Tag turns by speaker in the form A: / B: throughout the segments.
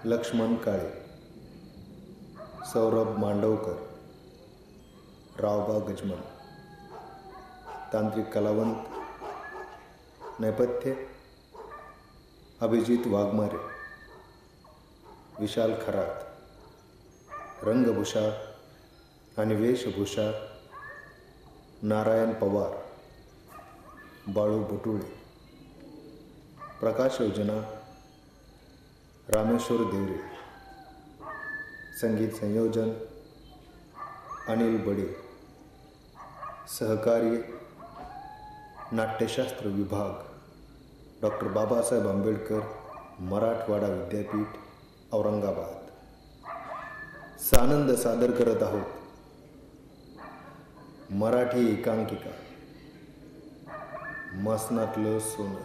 A: लक्ष्मण काळे, सौरभ मांडवकर, रावबा गजमल. तांत्रिक कलावंत नेपथ्य अभिजित वाघमारे, विशाल खरात. रंगभूषा आणि वेशभूषा नारायण पवार, बाळू बुटुळे. प्रकाश योजना रामेश्वर देवरे. संगीत संयोजन अनिल बडे. सहकार्य नाट्यशास्त्र विभाग डॉक्टर बाबासाहेब आंबेडकर मराठवाडा विद्यापीठ औरंगाबाद. सानंद सादर करत आहोत मराठी एकांकिका मसनातलं सोनं.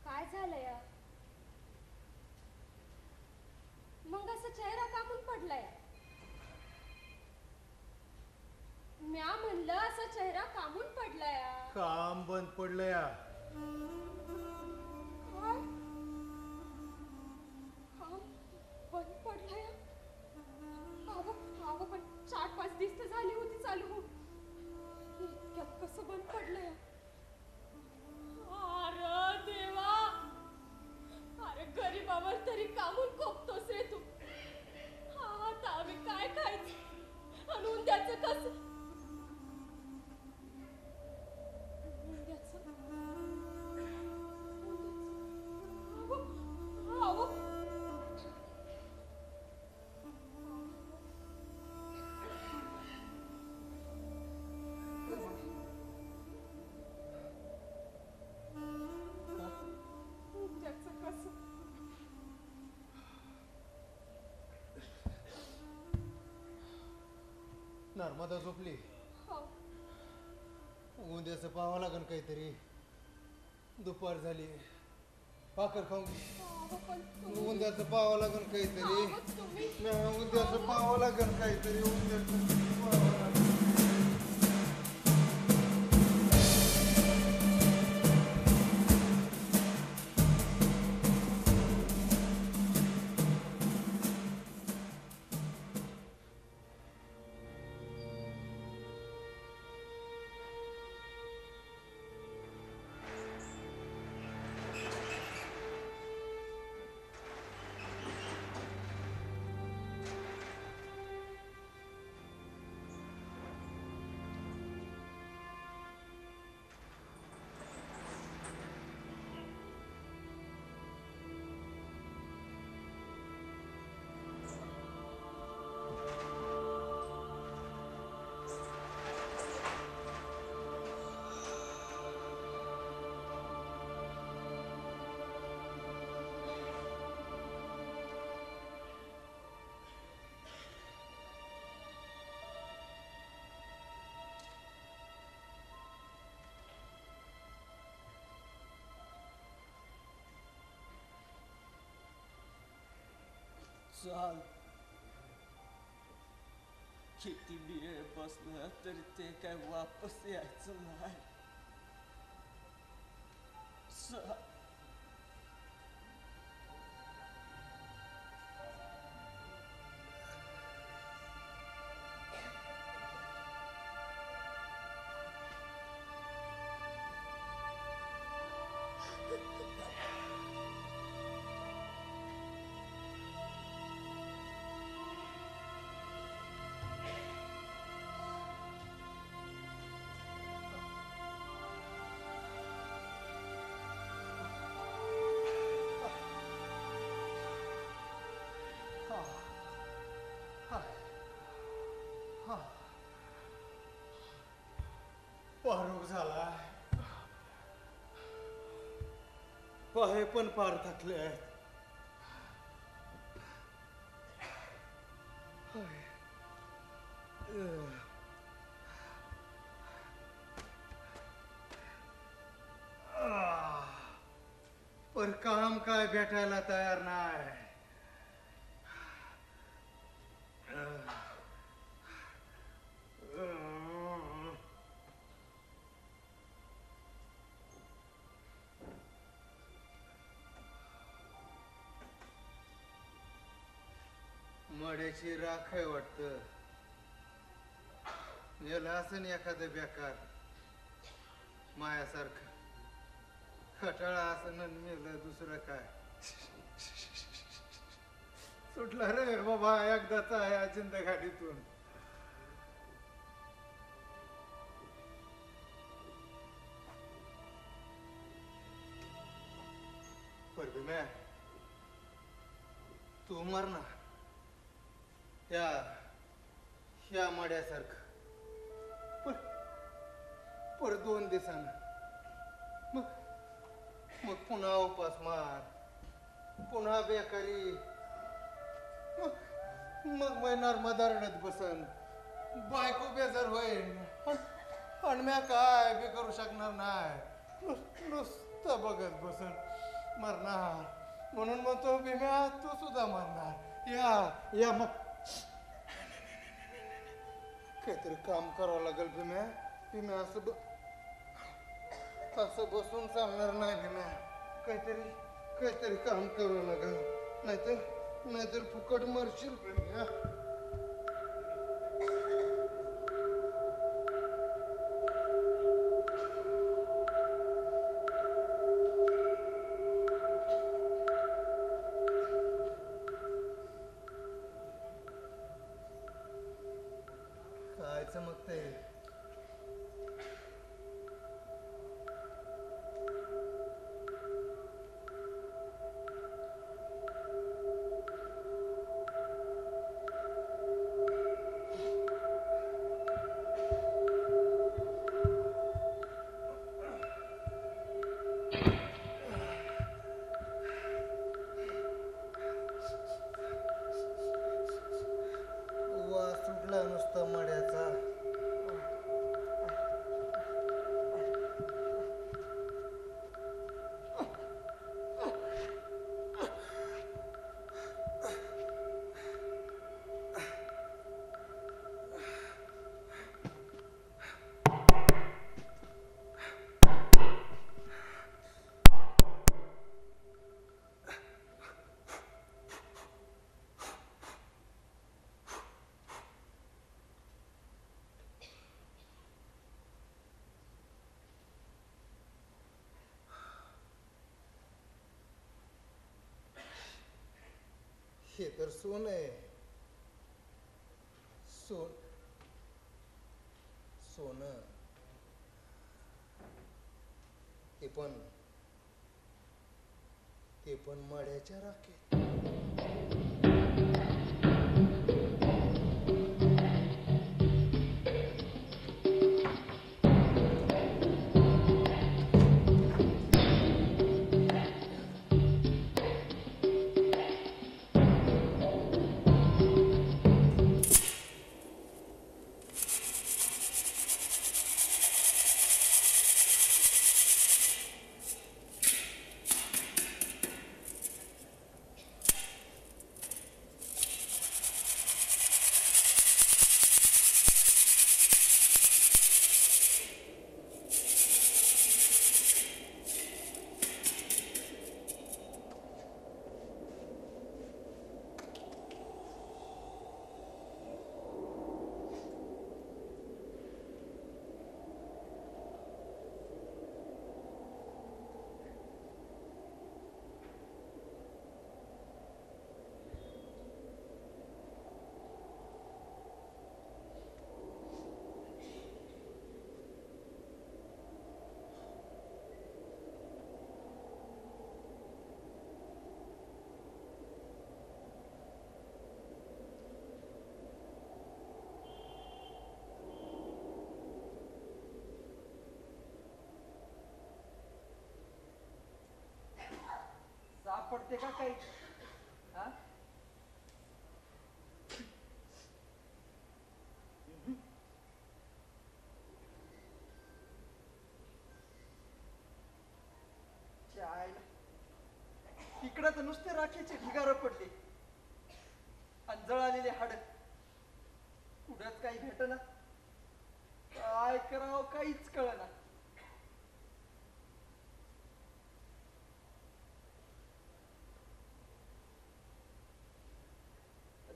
B: काय झालंय? मग असं चेहरा कापून पडलाय? म्या म्हणलं असं चेहरा कामून पडलाय?
C: काम बंद पडलंय.
B: काय? काम बंद पडलाय? अहो पण 4-5 दिवस झाली होती चालू. इतक्यात कसं बंद पडलंय? अरे देवा, अरे गरीबावर तरी कामून कोपतोस रे तू. आता आम्ही काय खायचं आणि उद्याचं कसं?
C: नर्मदा झोपली. उद्याचं पाहावं लागेल काहीतरी. दुपार झाली, भाकर खाऊन उद्याचं पाहावं लागेल काहीतरी. उद्याचं पाहावं लागेल काहीतरी. उद्याचं
D: चाल. किती वेळ बसलं तरी ते काय वापस यायचं नाही. चाल.
C: पारोग झाला. पाय पण पार थकले आहेत. पर काम काय भेटायला तयार नाही. मड्याची राख आहे वाटतं. याला असं एखादं बेकार मायासारखं खटाळा असं मेलं. दुसरं काय सुटला रे बाबा एकदाचा या जिंदगाडीतून. परभीम्या तू मर ना ह्या मड्यासारखं. पर 2 दिवसानं मग पुन्हा उपास मार, पुन्हा बेकारी. मग महिनार मदारडत बसन. बायको बेजार होईल. आणि म्या काय बी करू शकणार नाही. नुसतं बघत बसन. मरणार म्हणून म्हणतो भीम्या तू सुद्धा मरणार. या मग काहीतरी काम करावं लागेल भीम्या. असं बसून चालणार नाही भीम्या. काहीतरी काम करावं लागेल. नाहीतर फुकट मरशील भीम्या. काय चमकतंय. सुटला नुसता मड्याचा. हे तर सोन आहे. सोनं. ते पण मड्याच्या राखेत.
E: सापडते का काही? हा? चायला. इकडं तर नुसते राखेचे ढिगारं पडले आणि जळालेले हाड. कुठंच काही भेटना. काय करावं काहीच कळना.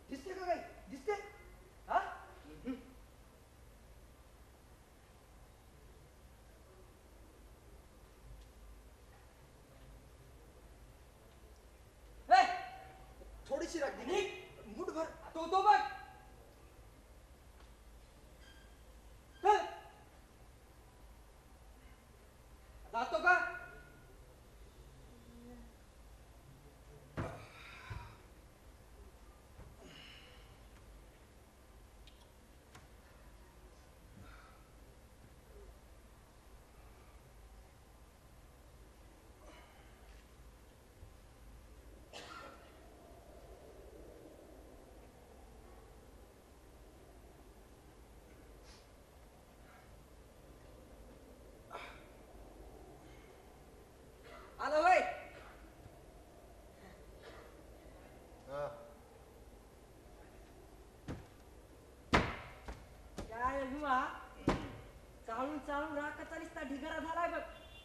E: दिसते का काही? दिसते? हा? ए, थोडीशी राखली मुठभर तो बघ. चल. जातो का? आलो होय.
A: हा
E: काय हुआ? चालून चालून राखाचा निसता ढिगारा झालाय बघ.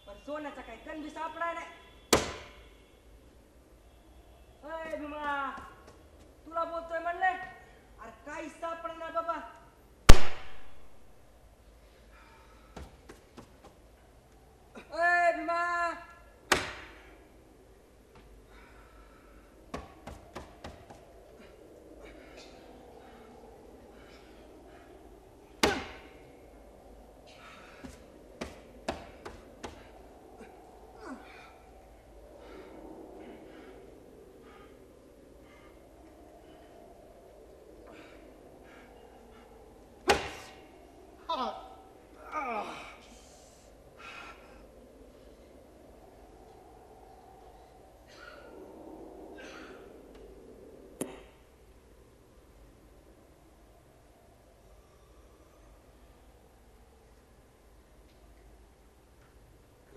E: पण सोन्याचा काही कण सापडाय नाही. अय भीमा, तुला बोलतोय म्हणले. अरे काही सापडणार बाबा. अय भीमा.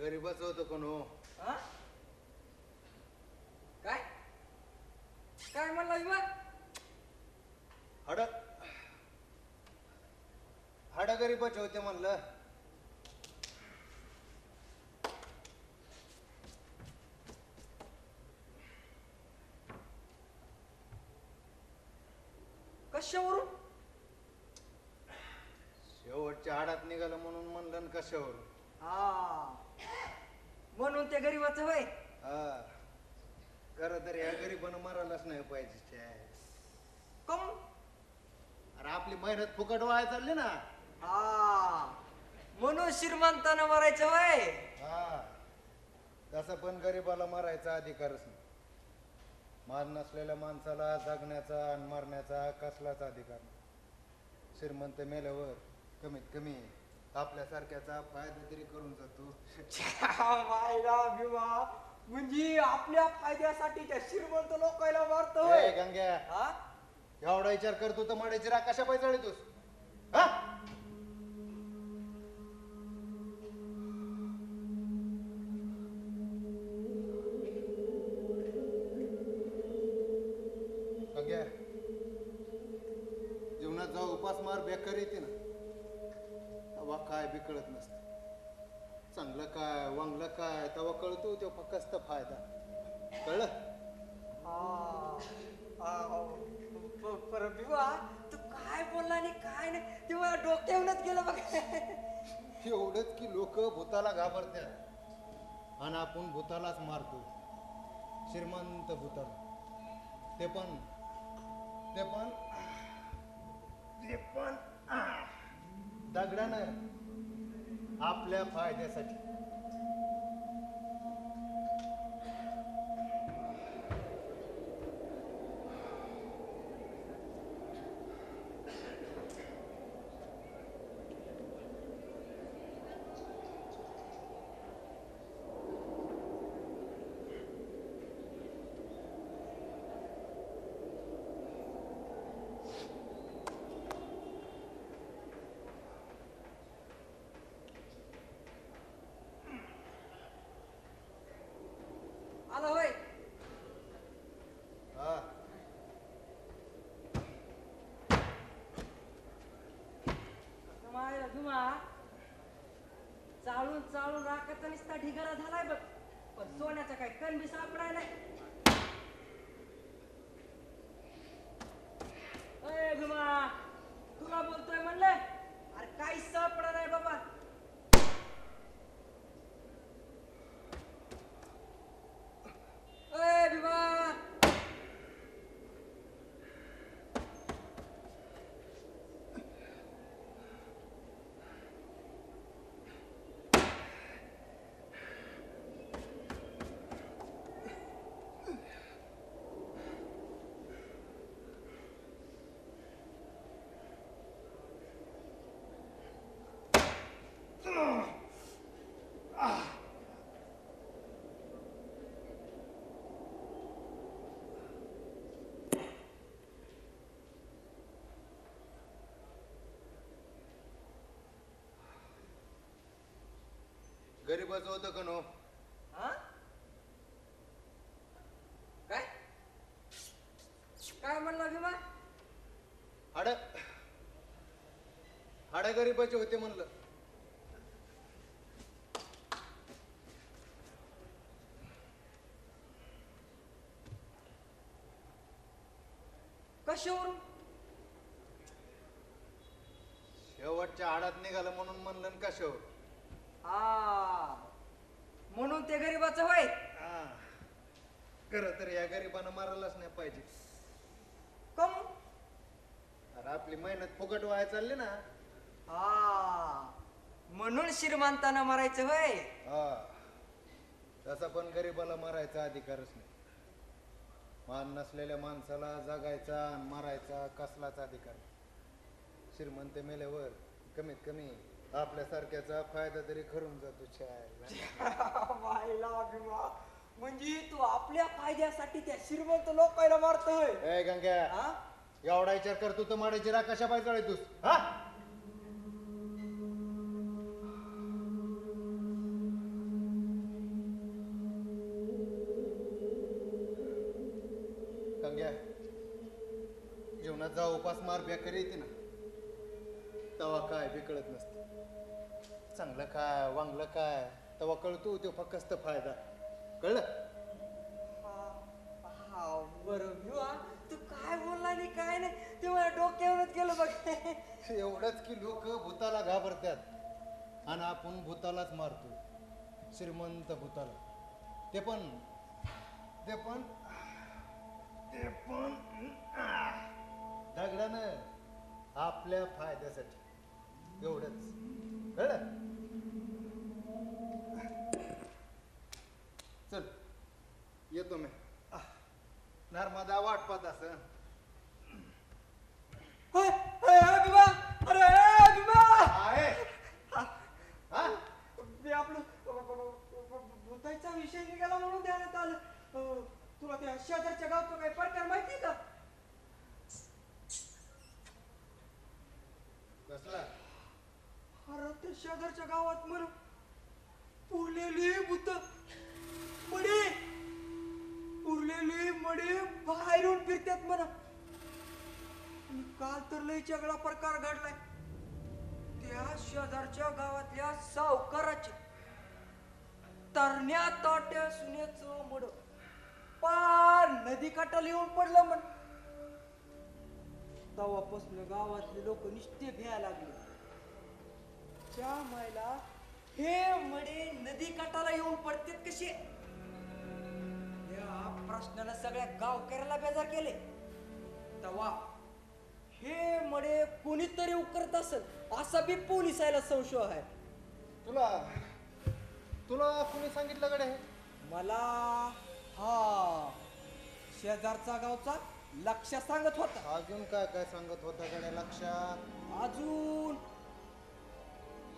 C: गरीबच होतो कोण हो.
E: हा? काय काय म्हणला भीमा?
C: हाड हाड गरीबच होते म्हणलं.
E: कशावरून?
C: शेवटच्या हाडात निघालं म्हणून म्हणलं न कशावर.
E: हा, म्हणून ते गरीबाचं होय.
C: हा, खरं तर या गरीबानं मरायलाच नाही पाहिजे.
E: कम?
C: अरे आपली मेहनत फुकट वाया चालली ना.
E: हा, म्हणून श्रीमंतानं मरायचं होय.
C: हा, तसं पण गरीबाला मरायचा अधिकारच नाही. मान नसलेल्या माणसाला जगण्याचा आणि मरण्याचा कसलाच अधिकार नाही. श्रीमंत मेल्यावर कमीत कमी आपल्यासारख्याचा फायदा तरी करून जातो.
E: मायला भीमा, म्हणजे आपल्या फायद्यासाठी त्या श्रीमंत लोकांना मारतोय.
C: ए गंग्या,
E: हा?
C: एवढा विचार करतो तर मडायची राग कशा पाहिजे जाळीतोस? हा? गंग्या, जीवनात जेव्हा उपासमार बेकार येते ना, तेव्हा काय बी कळत नसतं. चांगलं काय वांगलं काय तेव्हा कळतो तो फक्त फायदा. कळलं?
E: पर भीमा, तू काय बोलला आणि काय नाही तेव्हा डोक्यावरच गेलं बघ.
C: एवढंच की लोक भूताला घाबरतात आणि आपण भूतालाच मारतो. श्रीमंत भूताला. ते पण दगडानं आपल्या फायद्यासाठी.
E: चालून चालून राखाचा नुसता ढिगारा झालाय बघ, पण सोन्याचा काय कण बी सापडाय नाही. अय भीमा, तुला बोलतोय म्हणलं, अरे काही सापडा नाही बाबा. अय भीमा,
C: गरीबाचं होतं का नो?
E: हा? काय काय म्हणला भीमा?
C: हाड हाड गरीबाचे होते म्हणलं.
E: कशावरून?
C: शेवटच्या हाडात निघालं म्हणून म्हणलं न कशावर.
E: हा, म्हणून ते गरीबाचं होय.
C: खरं तर या गरीबानं मारायलाच नाही पाहिजे.
E: कम?
C: अरे आपली मेहनत फुकट वाया चालली ना.
E: हा, म्हणून श्रीमंतानं मारायचं होय.
C: हा, तसा पण गरीबाला मारायचा अधिकारच नाही. मान नसलेल्या माणसाला जगायचा आणि मारायचा कसलाच अधिकार नाही. श्रीमंत मेल्यावर कमीत कमी आपल्यासारख्याचा फायदा तरी करून जातो.
E: म्हणजे तू आपल्या फायद्यासाठी त्या श्रीमंत लोकांना मारतोय.
C: ए गंग्या, एवढा विचार करतो तर माडायची राग कशा पाय चढतोस? हा, गंग्या, जीवनात जा उपास मार बेकारी येते ना, तवा काय बी कळत नसते. चांगलं काय वांगलं काय तवा कळतो तो फक्त फायदा. कळलं?
E: हा बरं भिवा, तू काय बोलला आणि काय नाही ते मला डोक्यावरच गेलं बघ.
C: एवढंच की लोक भूताला घाबरतात आणि आपण भूतालाच मारतो. श्रीमंत भूताला. ते पण दगडानं आपल्या फायद्यासाठी. एवढंच. कळलं? चल येतो मी. नर्मदा वाटपात असं.
E: भीमा, अरे भीमा,
C: आहे हा?
E: ते आपलं भूताचा विषय निघाला म्हणून ध्यानात आलं. तुला त्या शेजारच्या गावचं काही प्रकार माहिती का?
C: कसला?
E: अरे त्या शेजारच्या गावात म्हणून पुरलेली भूत मडे बाहेरून फिरतात म्हणा. आणि काल तर लय चगळा प्रकार घडलाय. त्या शेजारच्या गावातल्या सावकाराच्या तरण्या ताट्या सुनेचं मड पार नदी काठाला येऊन पडलं म्हण. तेव्हापासून गावातले लोक निष्ठे भ्यायला लागले. त्या मायला हे मडे नदी काठाला येऊन पडतात कसे? या प्रश्नानं सगळ्या गावकऱ्याला बेजार केले. तेव्हा हे मडे कोणीतरी उकरत असेल असा बी पोलिसाला संशय आहे.
C: तुला कोणी सांगितलं कडे?
E: मला हा शेजारचा गावचा लक्ष सांगत होता.
C: अजून काय काय सांगत होता कडे लक्षात?
E: अजून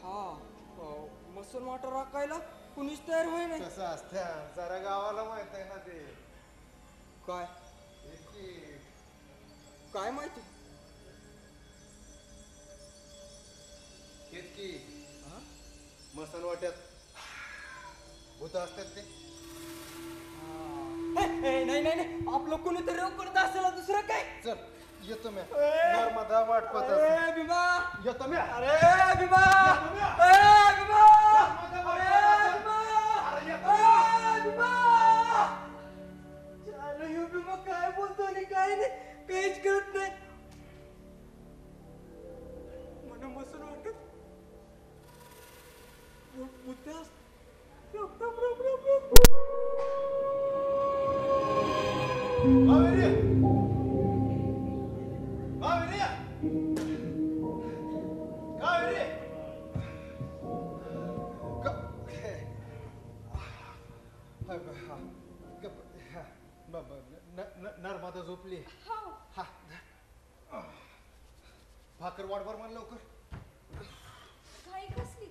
E: हा मसून वाटर राखायला कुणीच तयार होई नाही.
C: कसं असत्या जरा गावाला माहित आहे ना ते.
E: काय काय माहिती?
C: हेच की मसन वाट्यात भूत असतात ते.
E: नाही नाही नाही, आपलं कोणीतरी करत असेल दुसरं काय.
C: चल येतो मी. नर्मदा वाटपात
E: भीमा
C: येतो मी.
E: अरे भीमा, भीमा काय बोलतो आणि काय नाही काहीच कळत नाही मला मसून वाटत मुद्दाच
C: नर्मदा झोपली हा भाकर वाढवर मला लवकर
B: घाई कसली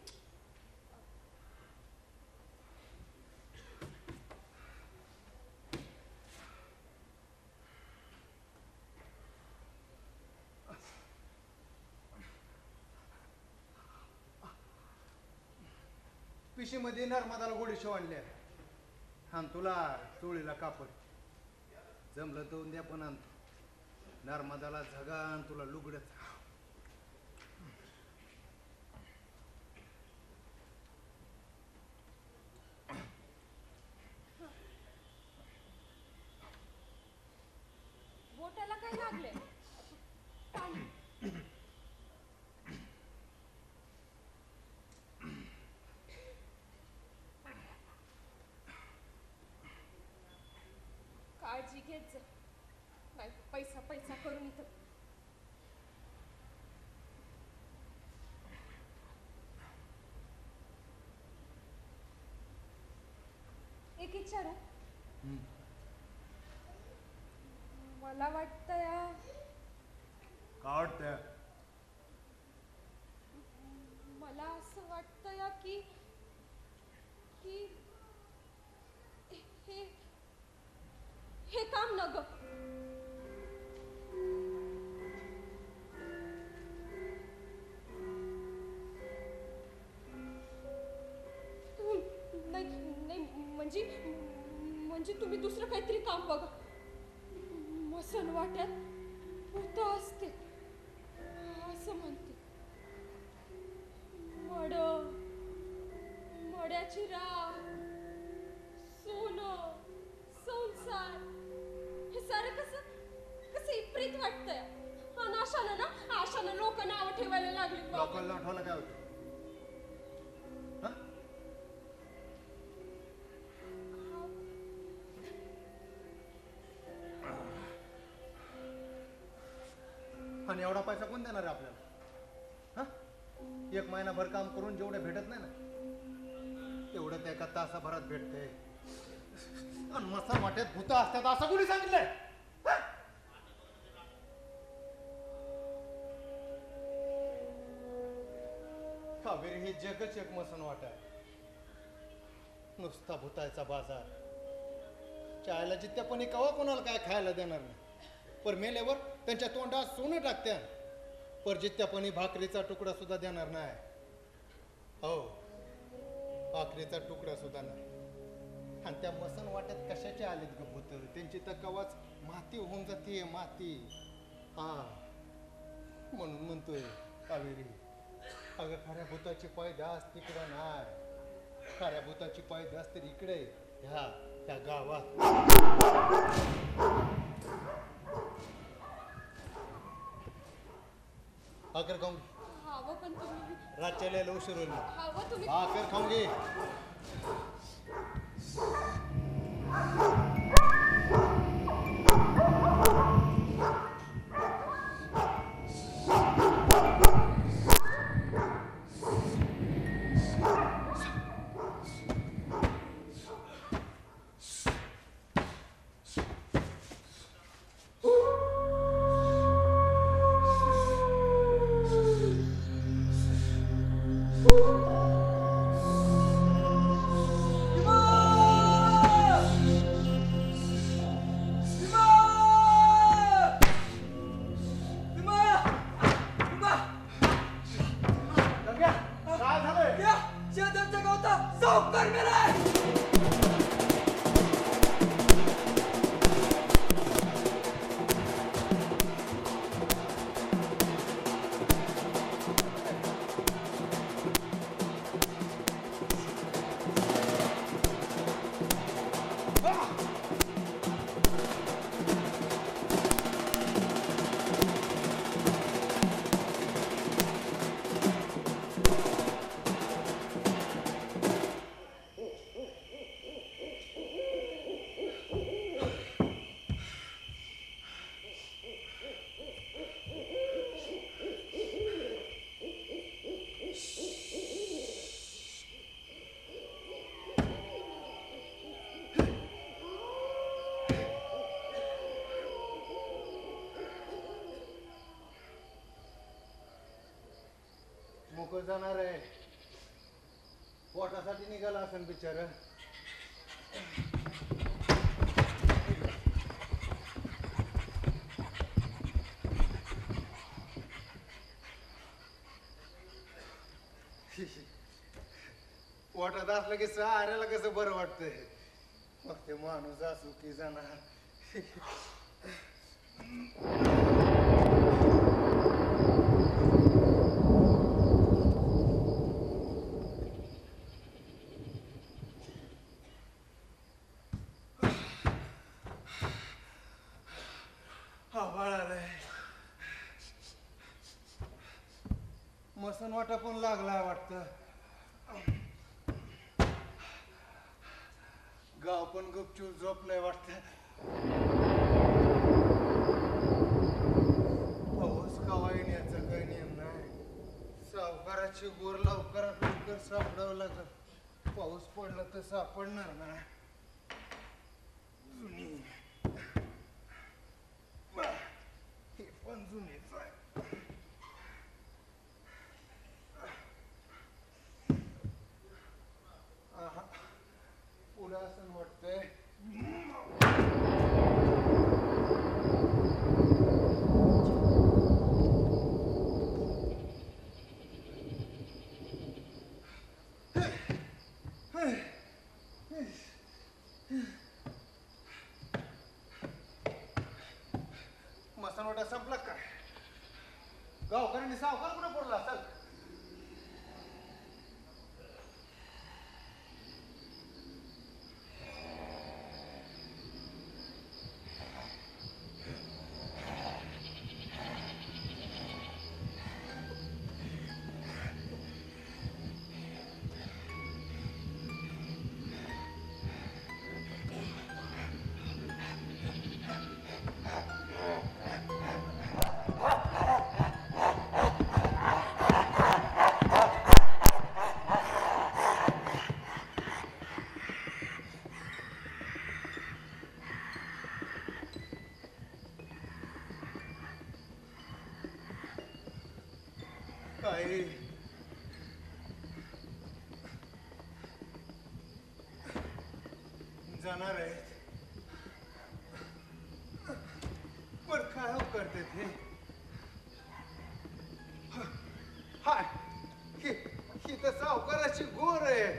C: पिशीमध्ये नर्मदाला गोडी शिवणल्या आणि तुला चोळीला कापड जमलं तर उद्या पण आणतो नर्मदाला झगा आणि तुला लुगडत
B: बोटाला काय लागले काळजी घेत जा नाही पैसा पैसा करून इथं एक विचारू मला वाटतं या
C: का वाटतंय
B: मला असं वाटतं या की की हे हे काम न ग नाही नाही म्हणजे तुम्ही दुसरं काहीतरी काम बघा मसन वाट्यात भूतं असते असं म्हणते मड्याची राख सोनं संसार हे सारं कसं विपरीत वाटतंय आणि आशानं लोक नाव ठेवायला लागली
C: लोकांना आठवलं काय होतं आणि एवढा पैसा कोण देणार आहे आपल्याला हा एक महिनाभर काम करून जेवढं भेटत नाही ना तेवढं त्या एका तासाभरात भेटते आणि मसा वाट्यात भूत असतात असं कोणी सांगितलंय कावेरी हे जगच एक मसन वाटा नुसता भूतायचा बाजार चायला जित्यापणी कवा कोणाला काय खायला देणार नाही पर मेल्यावर त्यांच्या तोंडात सोनं टाकत्या पर जित्यापणी भाकरीचा तुकडा सुद्धा देणार नाही हो भाकरीचा तुकडा सुद्धा नाही आणि त्या मसन वाट्यात कशाचे आलेत ग भूत त्यांची तर कवाच माती होऊन जाते माती हा म्हणून म्हणतोय कावेरी अगं खऱ्या भूताची पैदास तिकडं नाही खऱ्या भूताची पैदास तर इकडे ह्या गावात भाकर खाऊन
B: हवं पण तुम्ही
C: रातच्याला उशीर होईल
B: हवं तुम्ही
C: भाकर खाऊन घे मुक जाणार आहे. पोटासाठी निघाला असेल बिचारा. पोटात असलं की साऱ्याला कसं बरं वाटतंय. मग ते माणूस असू की जाणार. आभाळ आलंय. मसन वाटा पण लागलाय वाटतं. गाव पण गुपचूप झोपलंय वाटतं. पाऊस कवा येण्याचा काही नियम नाही. सावकाराची गोर लवकरात लवकर सापडवला तर पाऊस पडला तर सापडणार ना. जुनी हे पण जुनीच आहे. पुढं असं वाटतंय. मसानवाटा संपला काय? गावकऱ्यांनी सावकार कुठं पडला असेल? काही जाणार आहेत. पण काय करते ते? हाय ही तर सावकाराची गोर आहे.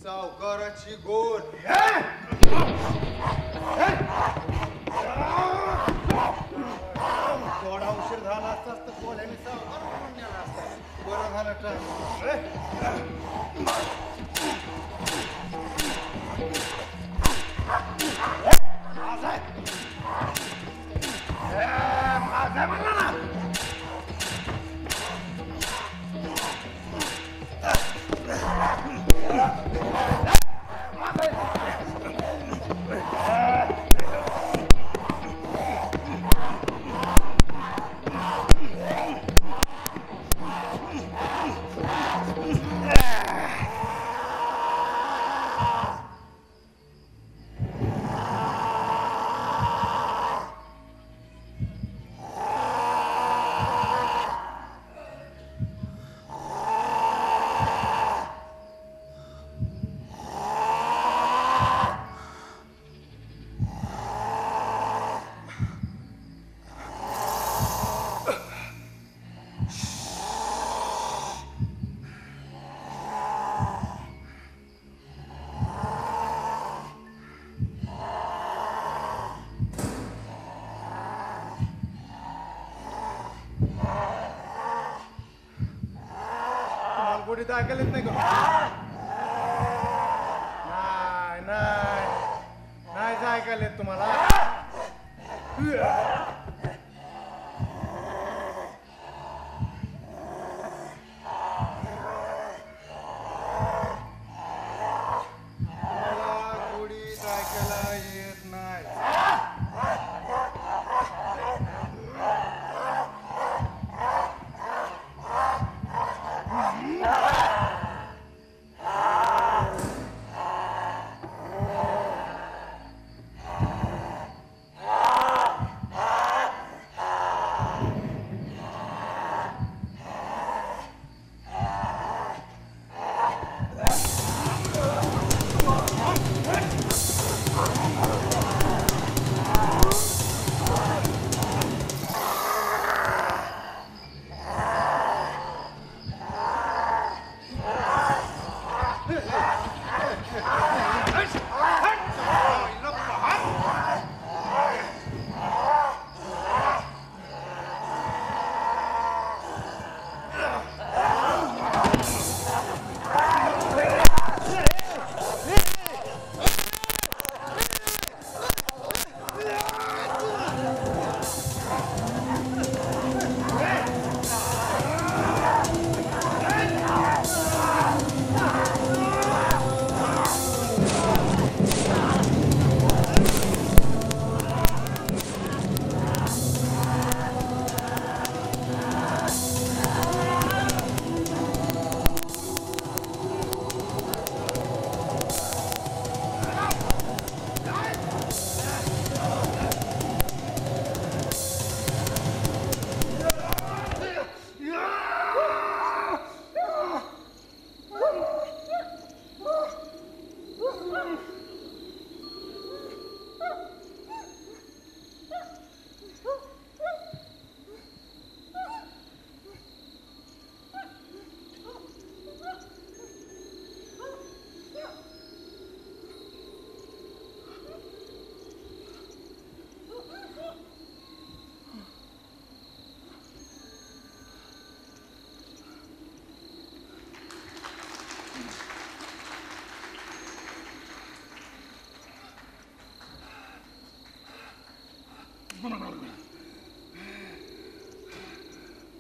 C: सावकाराची गोर. थोडा उशीर झाला असताच तर कोल्याने सावकार म्हणून नेला असता. बरं झालं माझा म्हणला ना. गोडीत ऐकायलाच नाही का? नाही ऐकायला तुम्हाला. गोडीत ऐकायला येत नाही.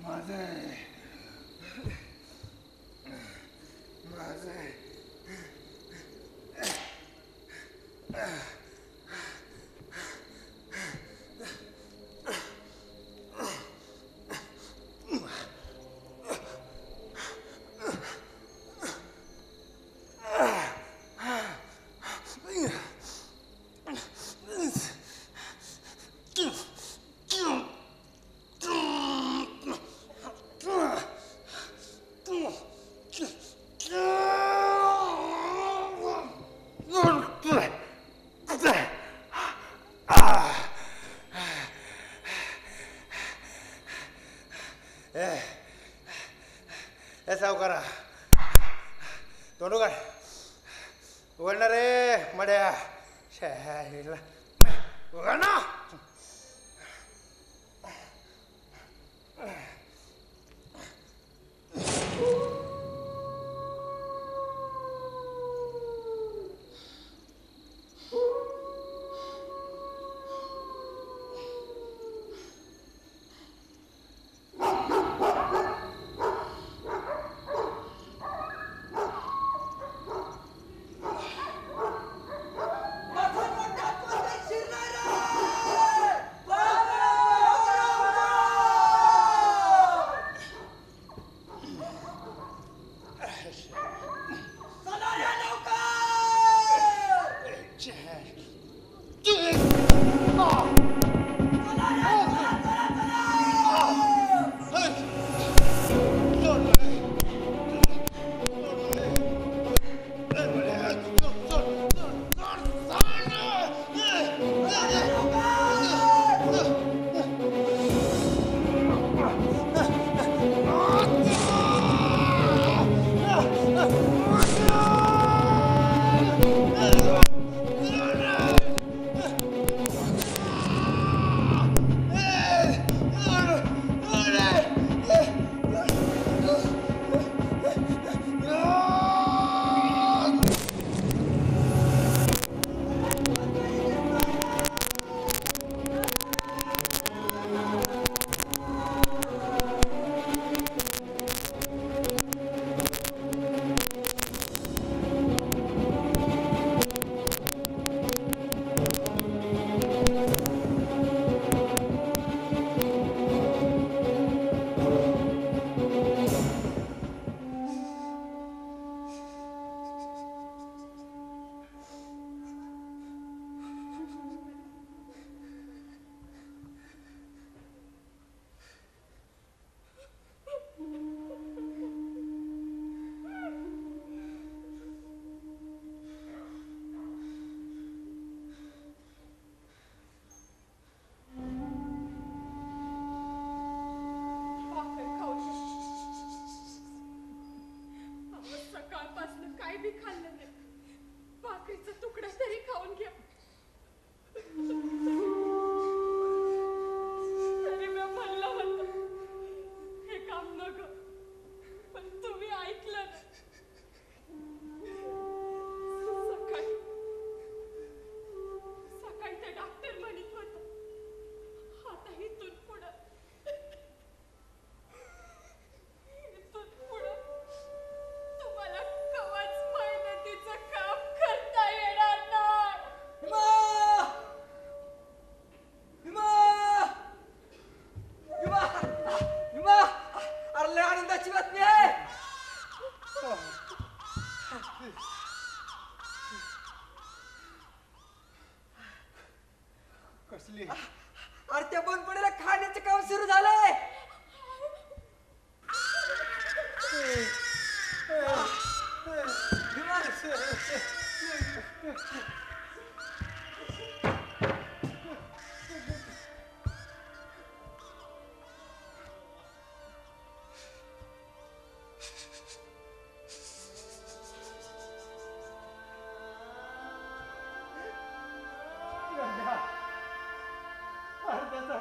C: माझं माझं सावकारा तोंड उघड उघडणार रे मड्या शाहीला उघड ना कसली
E: अरे त्या बंद पडेला खाण्याचं काम सुरू झालंय.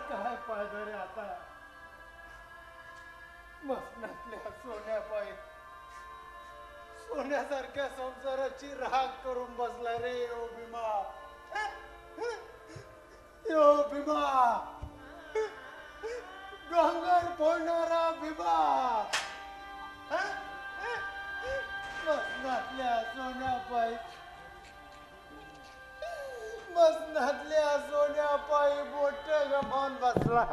C: काय फायदा रे आता मसनातल्या सोन्यापायी सोन्यासारख्या संसाराची राग करून बसला रे ओ भीमा. ओ भीमा डोंगर फोडणारा मसनातल्या सोन्यापायी मसनातल्या सोन्यापायी बोट गमावून बसला